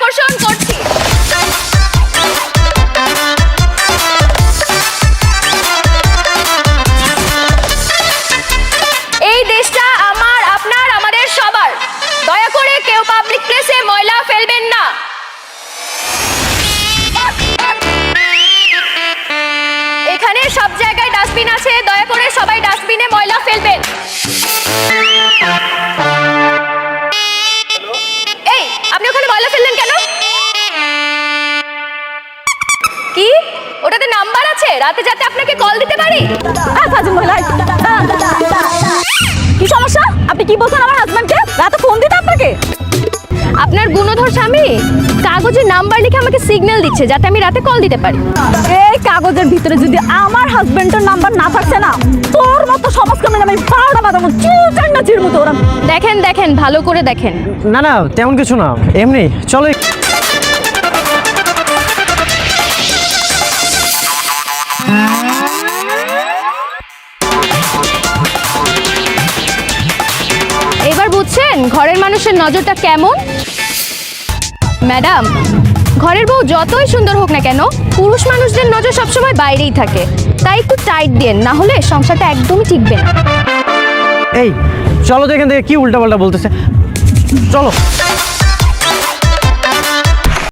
পরিদর্শন করছি। এই দেশটা আমার, আপনার, আমাদের সবার। দয়া করে কেউ পাবলিক প্লেসে ময়লা ফেলবেন না। এখানে সব জায়গায় ডাস্টবিন আছে, দয়া করে সবাই ডাস্টবিনে ময়লা ফেলবেন। এই, আপনি ওখানে ময়লা ফেললেন কেন? কি ওটাতে নাম্বার আছে? রাতে যাতে আপনাকে কল দিতে পারি? কি সমস্যা? আপনি কি বলছেন আমার হাজবেন্ডকে রাতে ফোন দিতে আপনাকে? আপনার গুণধর স্বামী কাগজে নাম্বার লিখে আমাকে সিগন্যাল দিচ্ছে যাতে আমি রাতে কল দিতে পারি। এই কাগজের ভিতরে যদি আমার হাজবেন্ডের নাম্বার না থাকছে না, তোর মতো সমাজকর্মী আমি 12টা বাদামো চির মতো ওরা। দেখেন দেখেন, ভালো করে দেখেন। না না, তেমন কিছু না, এমনি। চলো। এবার বুঝছেন ঘরের মানুষের নজরটা কেমন? ম্যাডাম, ঘরের বউ যতই সুন্দর হোক না কেন, পুরুষ মানুষদের নজর সবসময় বাইরেই থাকে। তাই একটু টাইট দেন, না হলে সংসারটা একদমই টিকবে না। এই চলো তো, এখান থেকে কি উল্টাপাল্টা বলতেছে। চলো।